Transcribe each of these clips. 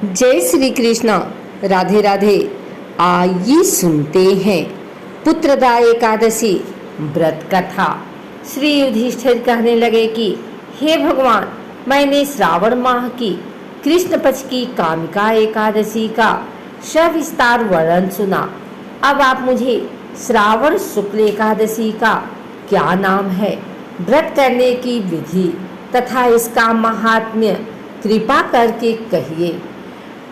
जय श्री कृष्ण। राधे राधे। आइए सुनते हैं पुत्रदा एकादशी व्रत कथा। श्री युधिष्ठिर कहने लगे कि हे भगवान, मैंने श्रावण माह की कृष्ण पक्ष की कामिका एकादशी का सविस्तार वर्णन सुना। अब आप मुझे श्रावण शुक्ल एकादशी का क्या नाम है, व्रत करने की विधि तथा इसका महात्म्य कृपा करके कहिए।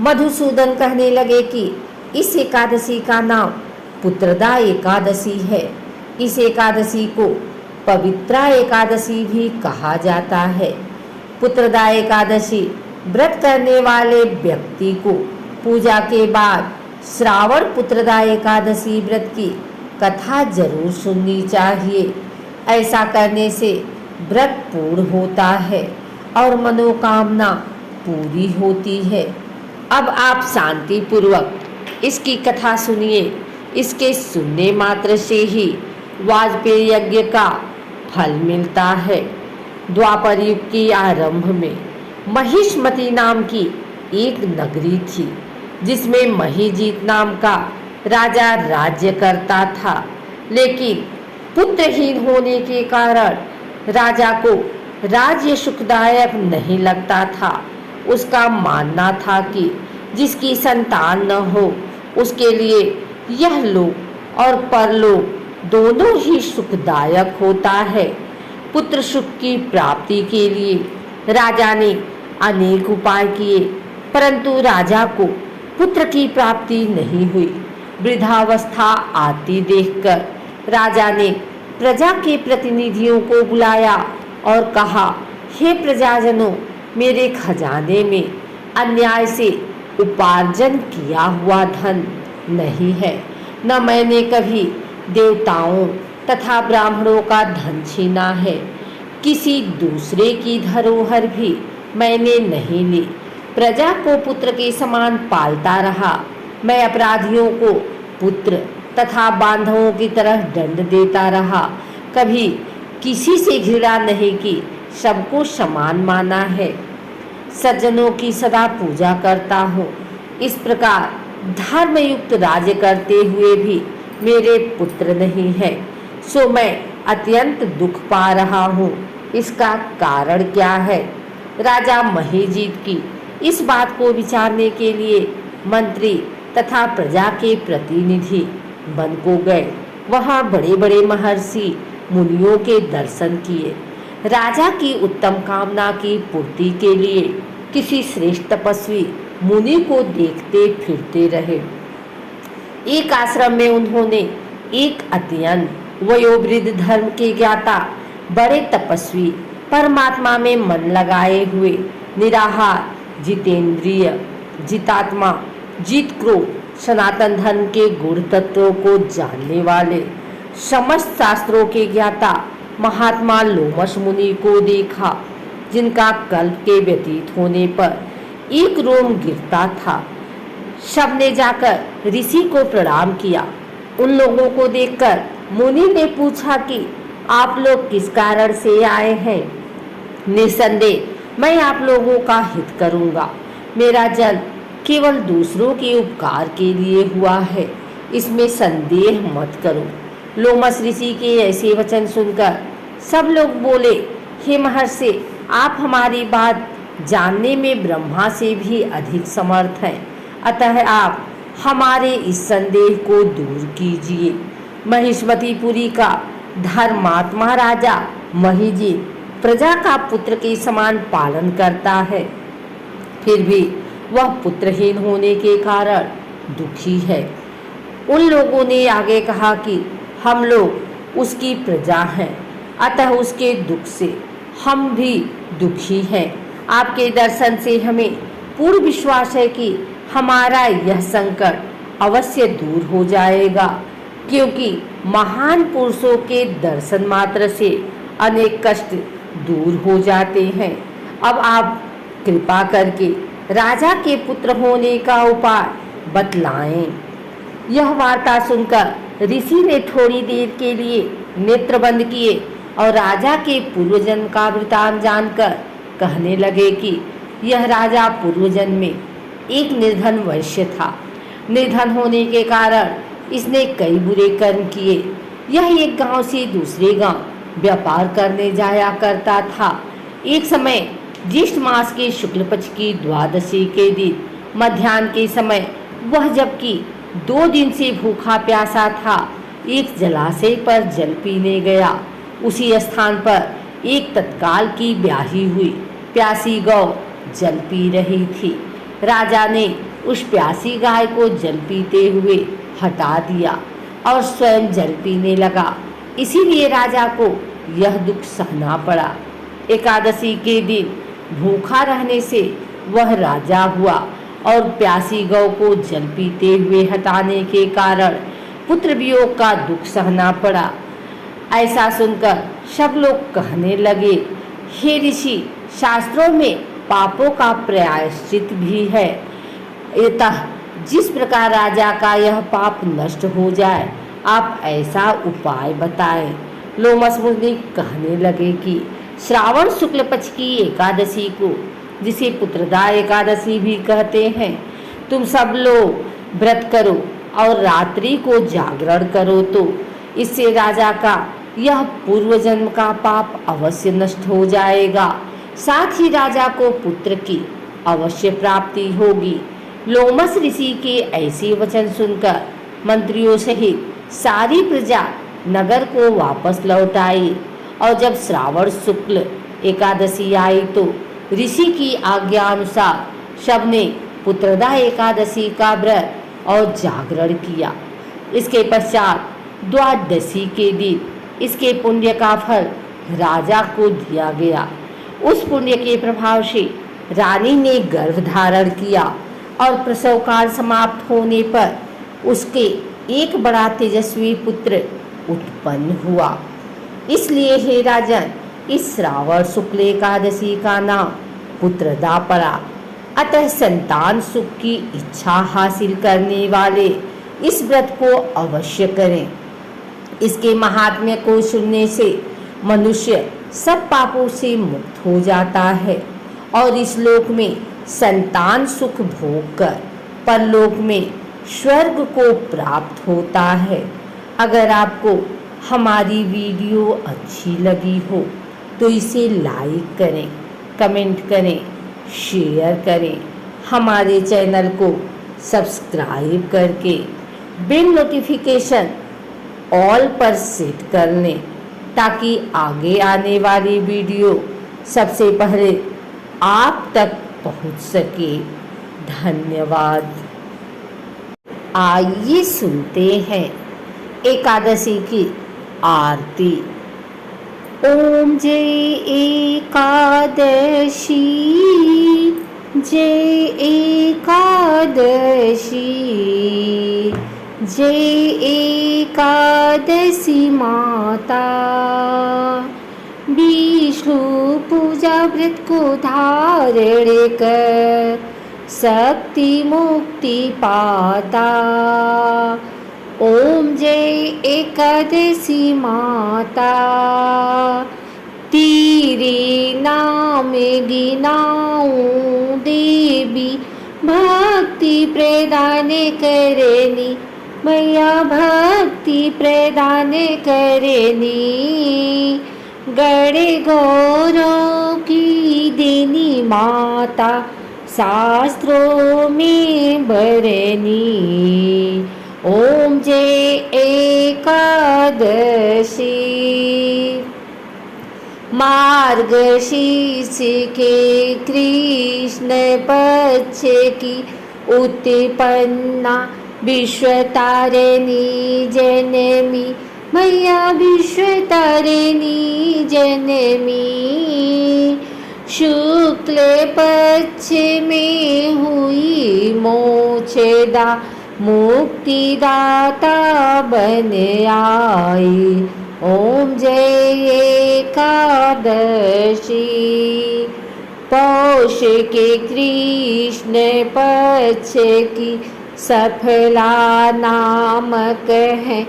मधुसूदन कहने लगे कि इस एकादशी का नाम पुत्रदा एकादशी है। इस एकादशी को पवित्रा एकादशी भी कहा जाता है। पुत्रदा एकादशी व्रत करने वाले व्यक्ति को पूजा के बाद श्रावण पुत्रदा एकादशी व्रत की कथा जरूर सुननी चाहिए। ऐसा करने से व्रत पूर्ण होता है और मनोकामना पूरी होती है। अब आप शांति पूर्वक इसकी कथा सुनिए। इसके सुनने मात्र से ही वाजपेयी यज्ञ का फल मिलता है। द्वापर युग के आरंभ में महिष्मती नाम की एक नगरी थी, जिसमें महिजीत नाम का राजा राज्य करता था। लेकिन पुत्रहीन होने के कारण राजा को राज्य सुखदायक नहीं लगता था। उसका मानना था कि जिसकी संतान न हो, उसके लिए यह लोक और परलोक दोनों ही सुखदायक होता है। पुत्र सुख की प्राप्ति के लिए राजा ने अनेक उपाय किए, परंतु राजा को पुत्र की प्राप्ति नहीं हुई। वृद्धावस्था आती देखकर राजा ने प्रजा के प्रतिनिधियों को बुलाया और कहा, हे प्रजाजनों, मेरे खजाने में अन्याय से उपार्जन किया हुआ धन नहीं है। न मैंने कभी देवताओं तथा ब्राह्मणों का धन छीना है। किसी दूसरे की धरोहर भी मैंने नहीं ली। प्रजा को पुत्र के समान पालता रहा। मैं अपराधियों को पुत्र तथा बांधवों की तरह दंड देता रहा। कभी किसी से घृणा नहीं की, सबको समान माना है। सज्जनों की सदा पूजा करता हूँ। इस प्रकार धर्मयुक्त राज्य करते हुए भी मेरे पुत्र नहीं है, सो मैं अत्यंत दुख पा रहा हूँ। इसका कारण क्या है? राजा महिजीत की इस बात को विचारने के लिए मंत्री तथा प्रजा के प्रतिनिधि वन को गए। वहाँ बड़े बड़े महर्षि मुनियों के दर्शन किए। राजा की उत्तम कामना की पूर्ति के लिए किसी श्रेष्ठ तपस्वी मुनि को देखते फिरते रहे। एक आश्रम में उन्होंने एक अत्यंत वयोवृद्ध धर्म के ज्ञाता बड़े तपस्वी, परमात्मा में मन लगाए हुए, निराहार, जितेंद्रिय, जितात्मा, जीत क्रोध, सनातन धर्म के गुण तत्वों को जानने वाले, समस्त शास्त्रों के ज्ञाता महात्मा लोमश मुनि को देखा, जिनका कल्प के व्यतीत होने पर एक रोम गिरता था। सबने जाकर ऋषि को प्रणाम किया। उन लोगों को देखकर मुनि ने पूछा कि आप लोग किस कारण से आए हैं? निसंदेह मैं आप लोगों का हित करूंगा। मेरा जन्म केवल दूसरों के उपकार के लिए हुआ है, इसमें संदेह मत करो। लोमश ऋषि के ऐसे वचन सुनकर सब लोग बोले, हे महर्षि, आप हमारी बात जानने में ब्रह्मा से भी अधिक समर्थ हैं, अतः आप हमारे इस संदेह को दूर कीजिए। महिष्मतीपुरी का धर्मात्मा राजा महिजीत प्रजा का पुत्र के समान पालन करता है, फिर भी वह पुत्रहीन होने के कारण दुखी है। उन लोगों ने आगे कहा कि हम लोग उसकी प्रजा हैं, अतः उसके दुख से हम भी दुखी हैं। आपके दर्शन से हमें पूर्ण विश्वास है कि हमारा यह संकट अवश्य दूर हो जाएगा, क्योंकि महान पुरुषों के दर्शन मात्र से अनेक कष्ट दूर हो जाते हैं। अब आप कृपा करके राजा के पुत्र होने का उपाय बतलाएं। यह वार्ता सुनकर ऋषि ने थोड़ी देर के लिए नेत्र बंद किए और राजा के पूर्वजन्म का वृतांत जानकर कहने लगे कि यह राजा पूर्वजन्म में एक निर्धन वैश्य था। निर्धन होने के कारण इसने कई बुरे कर्म किए। यह एक गांव से दूसरे गांव व्यापार करने जाया करता था। एक समय ज्येष्ठ मास के शुक्ल पक्ष की द्वादशी के दिन मध्याह्न के समय वह जबकि 2 दिन से भूखा प्यासा था, एक जलाशय पर जल पीने गया। उसी स्थान पर एक तत्काल की ब्याही हुई प्यासी गौ जल पी रही थी। राजा ने उस प्यासी गाय को जल पीते हुए हटा दिया और स्वयं जल पीने लगा। इसीलिए राजा को यह दुख सहना पड़ा। एकादशी के दिन भूखा रहने से वह राजा हुआ और प्यासी गौ को जल पीते हुए हटाने के कारण पुत्र वियोग का दुख सहना पड़ा। ऐसा सुनकर सब लोग कहने लगे, हे ऋषि, शास्त्रों में पापों का प्रायश्चित भी है। अतः जिस प्रकार राजा का यह पाप नष्ट हो जाए, आप ऐसा उपाय बताएं। लोमस मुनि कहने लगे कि श्रावण शुक्ल पक्ष की एकादशी को, जिसे पुत्रदा एकादशी भी कहते हैं, तुम सब लोग व्रत करो और रात्रि को जागरण करो, तो इससे राजा का यह पूर्व जन्म का पाप अवश्य नष्ट हो जाएगा। साथ ही राजा को पुत्र की अवश्य प्राप्ति होगी। लोमस ऋषि के ऐसे वचन सुनकर मंत्रियों सहित सारी प्रजा नगर को वापस लौट आई और जब श्रावण शुक्ल एकादशी आई तो ऋषि की आज्ञा अनुसार सबने पुत्रदा एकादशी का व्रत और जागरण किया। इसके पश्चात द्वादशी के दिन इसके पुण्य का फल राजा को दिया गया। उस पुण्य के प्रभाव से रानी ने गर्भ धारण किया और प्रसव काल समाप्त होने पर उसके एक बड़ा तेजस्वी पुत्र उत्पन्न हुआ। इसलिए हे राजन, इस श्रावण शुक्ल एकादशी का नाम पुत्रदा पड़ा। अतः संतान सुख की इच्छा हासिल करने वाले इस व्रत को अवश्य करें। इसके महात्म्य को सुनने से मनुष्य सब पापों से मुक्त हो जाता है और इस लोक में संतान सुख भोग कर परलोक में स्वर्ग को प्राप्त होता है। अगर आपको हमारी वीडियो अच्छी लगी हो तो इसे लाइक करें, कमेंट करें, शेयर करें। हमारे चैनल को सब्सक्राइब करके बेल नोटिफिकेशन ऑल पर सेट कर लें ताकि आगे आने वाली वीडियो सबसे पहले आप तक पहुंच सके। धन्यवाद। आइए सुनते हैं एकादशी की आरती। ओम जय एकादशी, जय एकादशी, जय एकादशी माता। विष्णु पूजा व्रत को धारण कर शक्ति मुक्ति पाता। ओम जय एकादशी माता, तेरे नाम गिनाऊं देवी, भक्ति प्रदान करनी मैया, भक्ति प्रदान करनी। गणे गौरव की देनी माता, शास्त्रों में बरनी। ओम जय एकादशी। मार्गशीर्ष के कृष्ण पक्ष की उत्पन्ना विश्वतारिणी जननी मैया, विश्वतारिणी जननी। शुक्ल पक्ष में हुई मोक्षदा, मुक्तिदाता बन आई। ओम जय एकादशी। पौष के कृष्ण पक्ष की सफला नामक है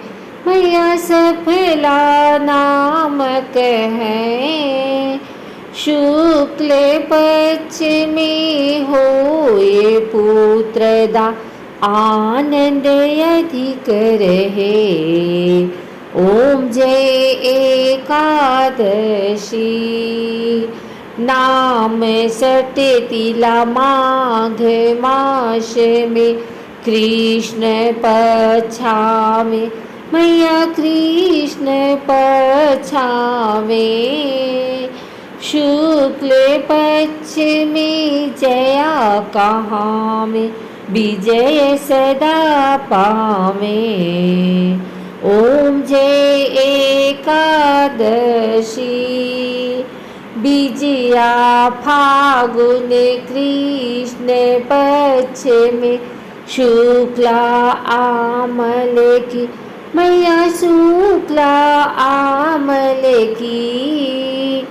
मैया, सफला नामक है। शुक्ल पक्ष में होए पुत्रदा आनंद अधिक रहे। ओम जय एकादशी। नाम सटे तिला माघ मास में कृष्ण पक्षा में मैया कृष्ण पछावे। शुक्ल पक्ष में जया कहाँ में विजय सदा पावे। ओम जय एकादशी। विजया फागुन कृष्ण पक्ष में शुक्ला आमल की मैया शुक्ला आमल की।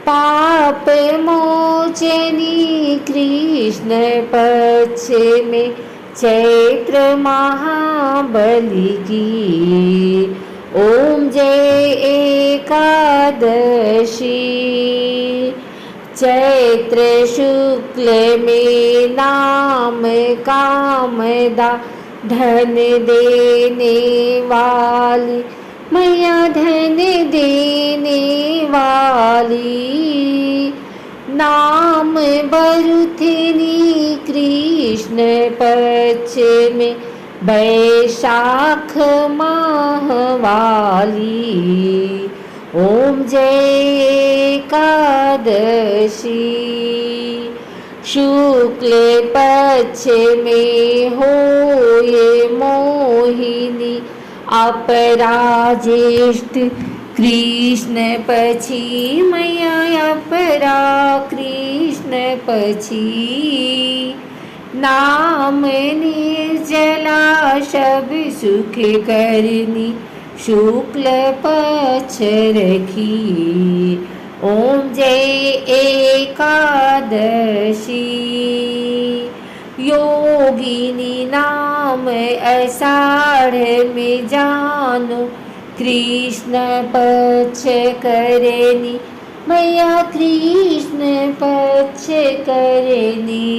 पाप मोचनी कृष्ण पक्ष में चैत्र महाबली की। ओम जय एकादशी। चैत्र शुक्ल में नाम कामदा धन देने वाली मैया धन देने वाली। नाम बरुथिनी कृष्ण पक्ष में वैशाख माह वाली। ओम जय एकादशी। शुक्ल पक्ष में होए मोहिनी अपराजेष्ठ कृष्ण पक्षी मैया अपरा कृष्ण पक्षी। नाम निर्जला सब सुख करनी शुक्ल पक्ष रखी। ओम जय एकादशी। योगिनी नाम आषाढ़ में जानो कृष्ण पक्ष करेनी मैया कृष्ण पक्ष करेनी।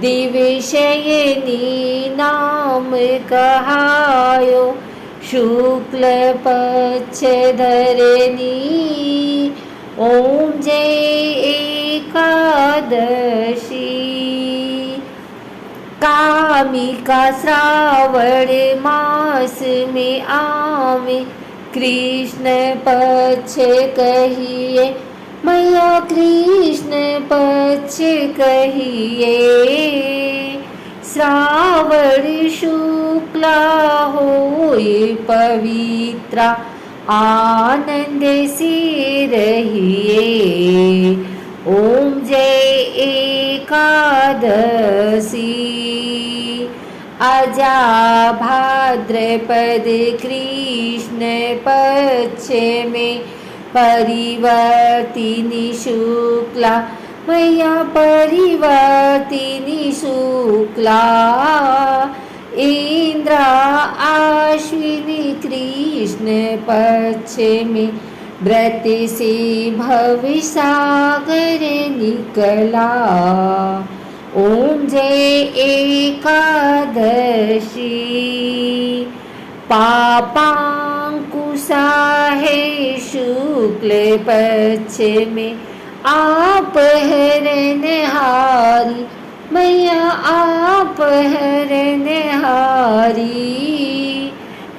दिवशयनी नाम कहायो शुक्ल पक्ष धरनी। ओम जय एकादशी। कामिका श्रावण मास में आवे कृष्ण पक्ष कहिए मैया कृष्ण पक्ष कहिए। श्रावण शुक्ला होए पवित्रा आनंद से रहिए। ओम जय एकादशी। अजा भाद्रपद कृष्ण पक्ष में परिवर्तिनी शुक्ला मैया परिवर्तिनी शुक्ला। इंद्रा आश्विनी कृष्ण पक्ष में व्रत से भवसागर निकला। ओम जय एकादशी। पापांकुशा है शुक्ल पक्ष में आप हरणहारी मैया आप हरणहारी।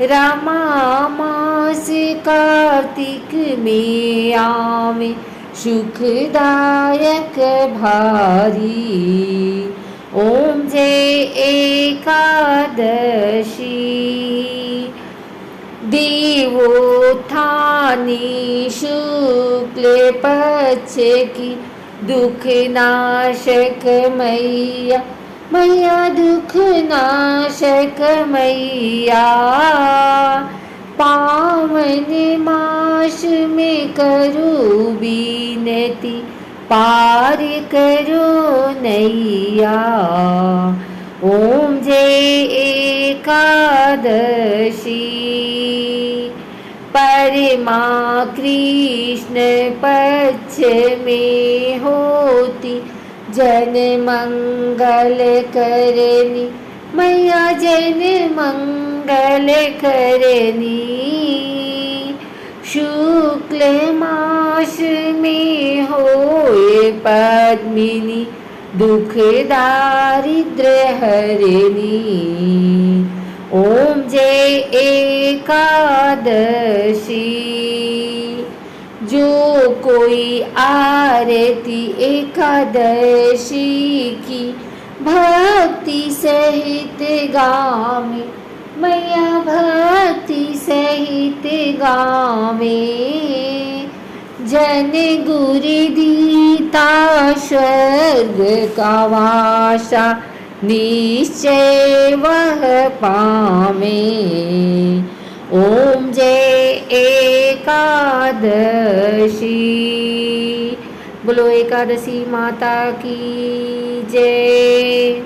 रमा मास कार्तिक में आवे सुखदायक भारी। ओम जय एकादशी। देवोत्थानी शुक्ल पक्ष की दुख नाशक मैया मैया दुख नाशक मैया। पावन मास में करो बीनती पार करो नैया। ओम जय एकादशी। परमा कृष्ण पक्ष में होती, जन मंगल करनी मैया जन मंगल करनी। शुक्ल मास में होए पद्मिनी, दुख दारिद्र हरनी। ओम जय एकादशी। जो कोई आरती एकादशी की भक्ति सहित गावे, मैया भक्ति सहित गावे। जन गुरु दीता स्वर्ग का वासा, निश्चय वह पावे। ओम जय एकादशी। बोलो एकादशी माता की जय।